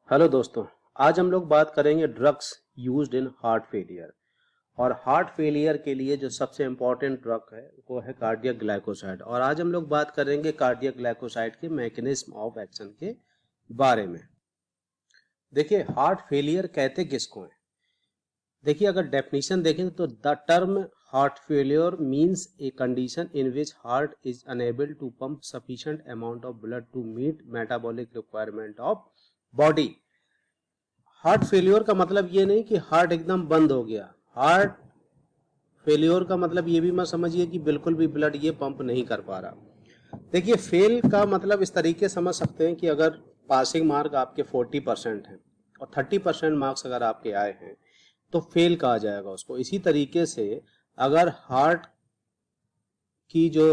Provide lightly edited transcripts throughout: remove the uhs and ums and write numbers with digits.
Hello दोस्तों, आज हम लोग बात करेंगे drugs used in heart failure. और हार्ट फेलियर के लिए जो सबसे इम्पोर्टेंट ड्रग है वो है कार्डियक ग्लाइकोसाइड। और आज हम लोग बात करेंगे कार्डियक ग्लाइकोसाइड के मैकेनिज्म ऑफ एक्शन के बारे में। देखिए, हार्ट फेलियर कहते किसको है? देखिए, अगर डेफिनेशन देखें तो the term heart failure means a condition in which heart is unable to pump sufficient amount of blood to meet metabolic requirement of body. Heart failure का मतलब ये नहीं कि हार्ट एकदम बंद हो गया। हार्ट फेल्योर का मतलब ये भी मत समझिए कि बिल्कुल भी ब्लड ये पंप नहीं कर पा रहा। देखिए, फेल का मतलब इस तरीके समझ सकते हैं कि अगर पासिंग मार्क आपके 40% हैं और 30% मार्क्स अगर आपके आए हैं तो फेल कहा जाएगा उसको। इसी तरीके से अगर हार्ट की जो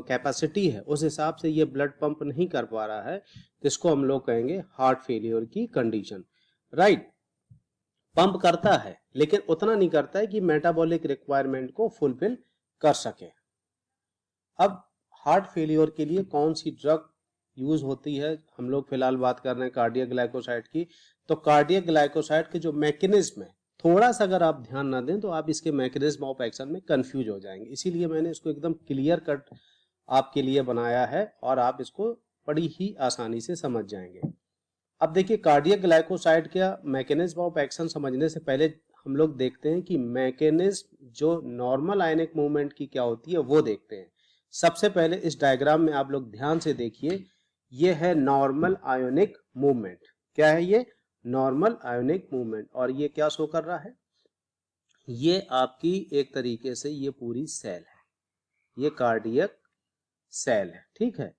कैपेसिटी है उस हिसाब से ये ब्लड पंप नहीं कर पा रहा है तो इसको हम लोग कहेंगे हार्ट फेलियर की कंडीशन। राइट, पंप करता है लेकिन उतना नहीं करता है कि मेटाबॉलिक रिक्वायरमेंट को फुलफिल कर सके। अब हार्ट फेलियर के लिए कौन सी ड्रग यूज होती है? हम लोग फिलहाल बात कर रहे हैं कार्डियक ग्लाइकोसाइड की। तो कार्डियक ग्लाइकोसाइड के जो मैकेनिज्म है, थोड़ा सा अगर आप ध्यान ना दें तो आप इसके मैकेनिज्म ऑफ एक्शन में कंफ्यूज हो जाएंगे। इसीलिए मैंने इसको एकदम क्लियर कट आपके लिए बनाया है और आप इसको बड़ी ही आसानी से समझ जाएंगे। अब देखिए, कार्डियक ग्लाइकोसाइड का मैकेनिज्म ऑफ एक्शन समझने से पहले हम लोग देखते हैं कि मैकेनिज्म जो नॉर्मल आयनिक मूवमेंट की क्या होती है वो देखते हैं। सबसे पहले इस डायग्राम में आप लोग ध्यान से देखिए, ये है नॉर्मल आयोनिक मूवमेंट। क्या है ये? Normal ionic movement. और ये क्या शो कर रहा है? ये आपकी एक तरीके से ये पूरी सेल है, ये कार्डियक सेल है, ठीक है।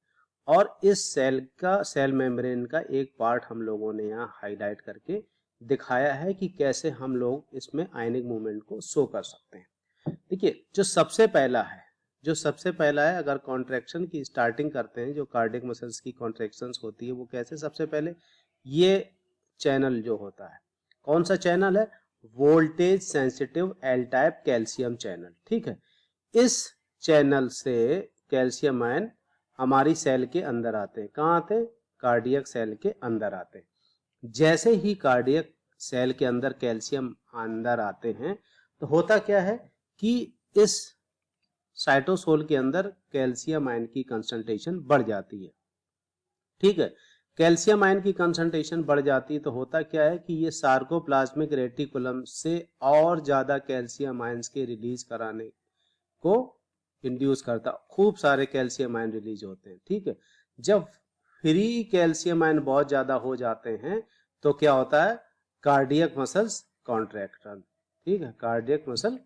और इस सेल का, सेल मेम्ब्रेन का एक पार्ट हम लोगों ने यहाँ हाईलाइट करके दिखाया है कि कैसे हम लोग इसमें आयनिक मूवमेंट को शो कर सकते हैं। देखिए, जो सबसे पहला है, अगर कॉन्ट्रैक्शन की स्टार्टिंग करते हैं, जो कार्डियक मसल्स की कॉन्ट्रैक्शंस होती है वो कैसे? सबसे पहले ये चैनल जो होता है, कौन सा चैनल है? Voltage sensitive L type calcium channel, ठीक है। इस चैनल से कैल्शियम आयन हमारी सेल के अंदर आते हैं। कहाँ आते हैं? कार्डियक सेल के अंदर आते हैं। जैसे ही कार्डियक सेल के अंदर कैल्शियम अंदर आते हैं तो होता क्या है कि इस साइटोसोल के अंदर कैल्शियम आयन की कंसंट्रेशन बढ़ जाती है, ठीक है। कैल्शियम आयन की कंसंट्रेशन बढ़ जाती है तो होता क्या है कि ये सार्कोप्लाज्मिक रेटिकुलम से और ज्यादा कैल्शियम आयंस के रिलीज कराने को इंड्यूस करता। खूब सारे कैल्शियम आयन रिलीज होते हैं, ठीक है। जब फ्री कैल्शियम आयन बहुत ज्यादा हो जाते हैं तो क्या होता है? कार्डियक मसल्स कॉन्ट्रैक्शन, ठीक है, कार्डियक मसल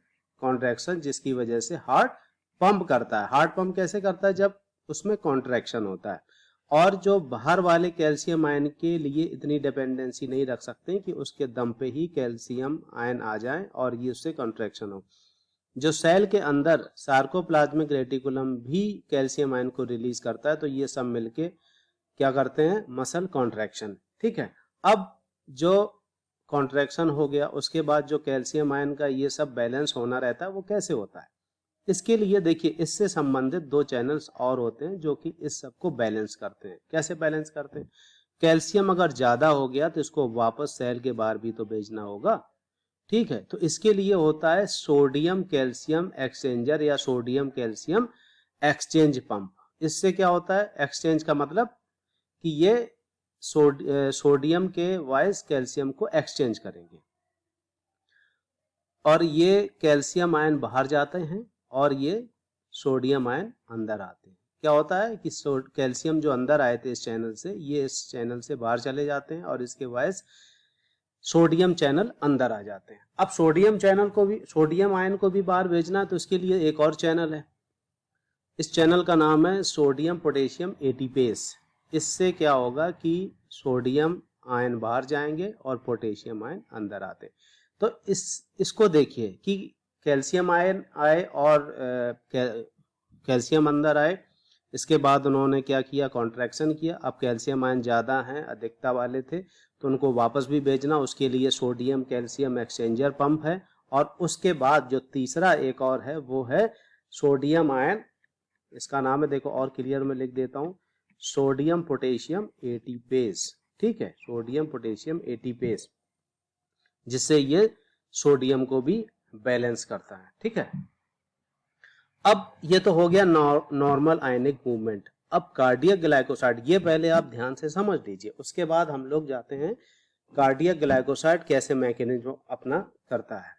कॉन्ट्रैक्शन, जिसकी वजह से हार्ट पंप करता है। हार्ट पंप कैसे करता है? जब उसमें कॉन्ट्रैक्शन होता है। और जो बाहर वाले कैल्शियम आयन के लिए इतनी डिपेंडेंसी नहीं रख सकते कि उसके दम पे ही कैल्शियम आयन आ जाए और ये उससे कॉन्ट्रैक्शन हो। जो सेल के अंदर सार्कोप्लाज्मिक रेटिकुलम भी कैल्शियम आयन को रिलीज करता है तो ये सब मिलके क्या करते हैं? मसल कॉन्ट्रैक्शन, ठीक है। अब जो कॉन्ट्रैक्शन हो गया उसके बाद जो कैल्शियम आयन का ये सब बैलेंस होना रहता है वो कैसे होता है? इसके लिए देखिए, इससे संबंधित दो चैनल्स और होते हैं जो कि इस सब को बैलेंस करते हैं। कैसे बैलेंस करते हैं? कैल्शियम अगर ज्यादा हो गया तो इसको वापस सेल के बाहर भी तो भेजना होगा, ठीक है। तो इसके लिए होता है सोडियम कैल्शियम एक्सचेंजर या सोडियम कैल्शियम एक्सचेंज पंप। इससे क्या होता है? एक्सचेंज का मतलब कि ये सोडियम के वाइस कैल्शियम को एक्सचेंज करेंगे और ये कैल्शियम आयन बाहर जाते हैं और ये सोडियम आयन अंदर आते हैं। क्या होता है कि कैल्शियम जो अंदर आए थे इस चैनल से, ये इस चैनल से बाहर चले जाते हैं और इसके वाइस सोडियम चैनल अंदर आ जाते हैं। अब सोडियम आयन को भी बाहर भेजना है तो इसके लिए एक और चैनल है। इस चैनल का नाम है सोडियम पोटेशियम एटीपेस। इससे क्या होगा कि सोडियम आयन बाहर जाएंगे और पोटेशियम आयन अंदर आते। तो इसको देखिए कि कैल्शियम आयन आए और कैल्शियम अंदर आए, इसके बाद उन्होंने क्या किया? कॉन्ट्रैक्शन किया। अब कैल्शियम आयन ज़्यादा हैं, अधिकता वाले थे, तो उनको वापस भी भेजना, उसके लिए सोडियम कैल्शियम एक्सचेंजर पंप है। और उसके बाद जो तीसरा एक और है वो है सोडियम आयन, इसका नाम है, देखो और क्लियर में लिख देता हूँ, सोडियम पोटेशियम एटीपेस, ठीक है, सोडियम पोटेशियम एटीपेस, जिससे ये सोडियम को भी बैलेंस करता है। ठीक है, अब ये तो हो गया नॉर्मल आयनिक मूवमेंट। अब कार्डियक ग्लाइकोसाइड, ये पहले आप ध्यान से समझ लीजिए, उसके बाद हम लोग जाते हैं कार्डियक ग्लाइकोसाइड कैसे मैकेनिज्म अपना करता है।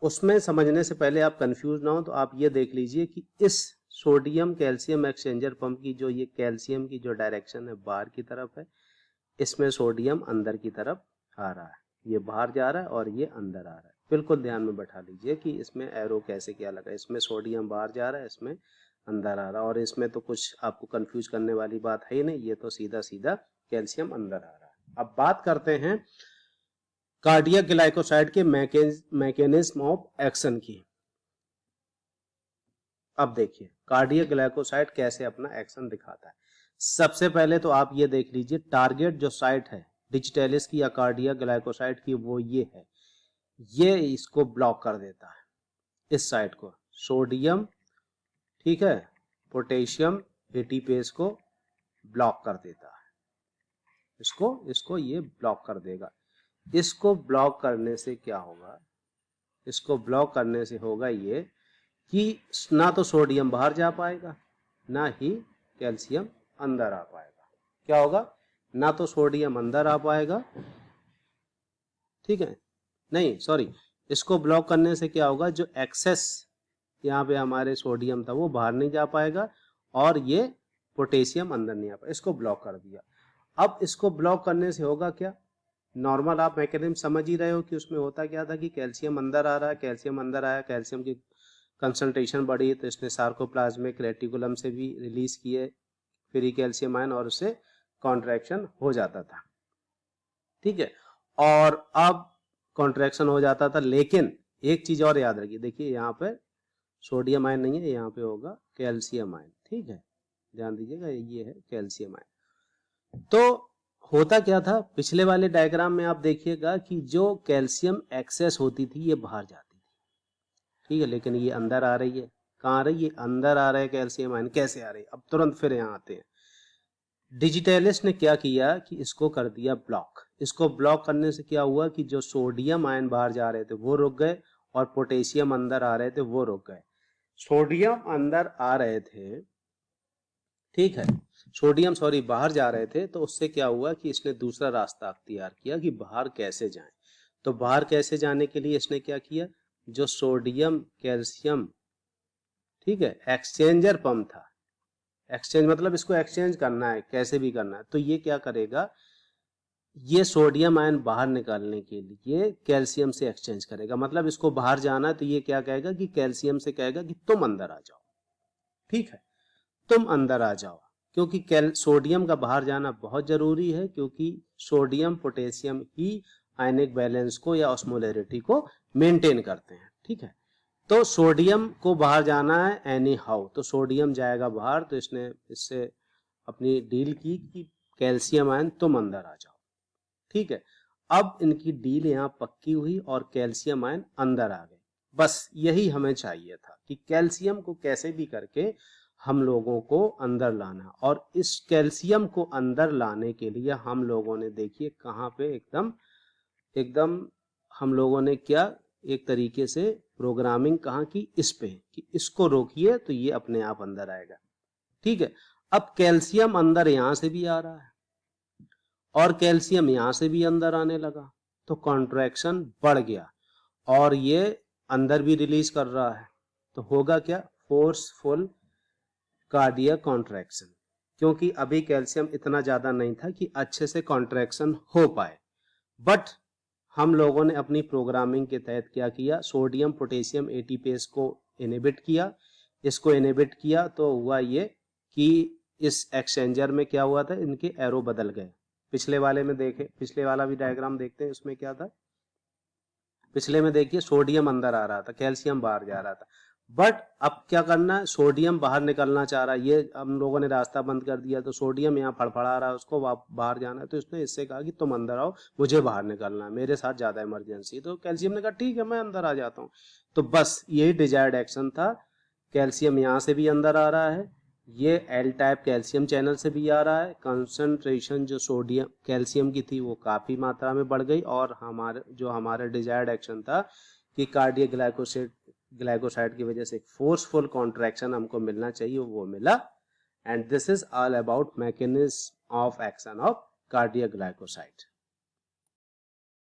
उसमें समझने से पहले आप कंफ्यूज ना हो तो आप ये देख लीजिए कि इस सोडियम कैल्शियम एक्सचेंजर पंप की जो ये कैल्शियम की जो डायरेक्शन है बाहर की तरफ है, इसमें सोडियम अंदर की तरफ आ रहा है, ये बाहर जा रहा है और ये अंदर आ रहा है। बिल्कुल ध्यान में बैठा लीजिए कि इसमें एरो कैसे क्या लगा, इसमें सोडियम बाहर जा रहा है, इसमें अंदर आ रहा है, और इसमें तो कुछ आपको कंफ्यूज करने वाली बात है ही नहीं, ये तो सीधा सीधा कैल्शियम अंदर आ रहा है। अब बात करते हैं कार्डियक ग्लाइकोसाइड के मैकेनिज्म ऑफ एक्शन की। अब देखिए कार्डियक ग्लाइकोसाइड कैसे अपना एक्शन दिखाता है। सबसे पहले तो आप ये देख लीजिए, टारगेट जो साइट है डिजिटैलिस की या कार्डियक ग्लाइकोसाइड की वो ये है, ये इसको ब्लॉक कर देता है, इस साइट को, सोडियम, ठीक है, पोटेशियम एटीपेस को ब्लॉक कर देता है, इसको ये ब्लॉक कर देगा। इसको ब्लॉक करने से क्या होगा, इसको ब्लॉक करने से होगा ये कि ना तो सोडियम बाहर जा पाएगा, ना ही कैल्शियम अंदर आ पाएगा। क्या होगा, ना तो सोडियम अंदर आ पाएगा, ठीक है, नहीं सॉरी, इसको ब्लॉक करने से क्या होगा, जो एक्सेस यहाँ पे हमारे सोडियम था वो बाहर नहीं जा पाएगा और ये पोटेशियम अंदर नहीं आ पाएगा, इसको ब्लॉक कर दिया। अब इसको ब्लॉक करने से होगा क्या, नॉर्मल आप मैकेनिज्म समझ ही रहे हो कि उसमें होता क्या था कि कैल्शियम अंदर आ रहा है, कैल्शियम अंदर आया, कैल्शियम की कंसंट्रेशन बढ़ी तो इसने सार्कोप्लाज्मिक रेटिकुलम से भी रिलीज किए फ्री कैल्शियम आयन और उससे कॉन्ट्रैक्शन हो जाता था। ठीक है, और अब कॉन्ट्रैक्शन हो जाता था, लेकिन एक चीज और याद रखिए, देखिए यहाँ पे सोडियम आयन नहीं है, यहाँ पे होगा कैल्शियम आयन। ठीक है, ध्यान दीजिएगा, ये है कैल्शियम आयन। तो होता क्या था, पिछले वाले डायग्राम में आप देखिएगा कि जो कैल्शियम एक्सेस होती थी ये बाहर जाती थी, ठीक है, लेकिन ये अंदर आ रही है, कहाँ आ रही है, अंदर आ रहा है कैल्शियम आयन। कैसे आ रही है, अब तुरंत फिर यहाँ आते हैं। डिजिटैलिस ने क्या किया कि इसको कर दिया ब्लॉक। इसको ब्लॉक करने से क्या हुआ कि जो सोडियम आयन बाहर जा रहे थे वो रुक गए और पोटेशियम अंदर आ रहे थे वो रुक गए। सोडियम अंदर आ रहे थे, ठीक है, सोडियम सॉरी बाहर जा रहे थे, तो उससे क्या हुआ कि इसने दूसरा रास्ता अख्तियार किया कि बाहर कैसे जाएं। तो बाहर कैसे जाने के लिए इसने क्या किया, जो सोडियम कैल्शियम, ठीक है, एक्सचेंजर पंप था, एक्सचेंज मतलब इसको एक्सचेंज करना है, कैसे भी करना है, तो ये क्या करेगा, ये सोडियम आयन बाहर निकालने के लिए कैल्शियम से एक्सचेंज करेगा। मतलब इसको बाहर जाना है तो ये क्या कहेगा कि कैल्शियम से कहेगा कि तुम अंदर आ जाओ, ठीक है, तुम अंदर आ जाओ, क्योंकि सोडियम का बाहर जाना बहुत जरूरी है, क्योंकि सोडियम पोटेशियम ही आयनिक बैलेंस को या ऑस्मोलैरिटी को मेंटेन करते हैं। ठीक है, तो सोडियम को बाहर जाना है एनी हाउ, तो सोडियम जाएगा बाहर, तो इसने इससे अपनी डील की कि कैल्शियम आयन तुम अंदर आ जाओ। ठीक है, अब इनकी डील यहाँ पक्की हुई और कैल्शियम आयन अंदर आ गए। बस यही हमें चाहिए था कि कैल्शियम को कैसे भी करके हम लोगों को अंदर लाना, और इस कैल्शियम को अंदर लाने के लिए हम लोगों ने देखिए कहाँ पे एकदम एकदम हम लोगों ने क्या एक तरीके से प्रोग्रामिंग कहाँ की, इस पे, कि इसको रोकिए तो ये अपने आप अंदर आएगा। ठीक है, अब कैल्शियम अंदर यहां से भी आ रहा है और कैल्शियम यहां से भी अंदर आने लगा, तो कॉन्ट्रैक्शन बढ़ गया और ये अंदर भी रिलीज कर रहा है, तो होगा क्या, फोर्सफुल कार्डियक कॉन्ट्रैक्शन, क्योंकि अभी कैल्शियम इतना ज्यादा नहीं था कि अच्छे से कॉन्ट्रैक्शन हो पाए। बट हम लोगों ने अपनी प्रोग्रामिंग के तहत क्या किया, सोडियम पोटेशियम एटीपेस को इनहिबिट किया। इसको इनहिबिट किया तो हुआ ये कि इस एक्सचेंजर में क्या हुआ था, इनके एरो बदल गए। पिछले वाले में देखे, पिछले वाला भी डायग्राम देखते हैं, उसमें क्या था, पिछले में देखिए सोडियम अंदर आ रहा था, कैल्शियम बाहर जा रहा था। बट अब क्या करना है, सोडियम बाहर निकलना चाह रहा है, ये हम लोगों ने रास्ता बंद कर दिया, तो सोडियम यहाँ फड़फड़ा रहा है, उसको बाहर जाना है, तो इसने इससे कहा कि तुम अंदर आओ, मुझे बाहर निकलना है, मेरे साथ ज्यादा इमरजेंसी। तो कैल्शियम ने कहा ठीक है मैं अंदर आ जाता हूँ। तो बस यही डिजायर्ड एक्शन था, कैल्शियम यहाँ से भी अंदर आ रहा है, ये एल टाइप कैल्शियम चैनल से भी आ रहा है। कंसंट्रेशन जो सोडियम कैल्शियम की थी वो काफ़ी मात्रा में बढ़ गई और हमारे डिजायर्ड एक्शन था कि कार्डियक ग्लाइकोसाइड की वजह से एक फोर्सफुल कॉन्ट्रैक्शन हमको मिलना चाहिए, वो मिला। And this is all about mechanism of action of cardiac glycoside.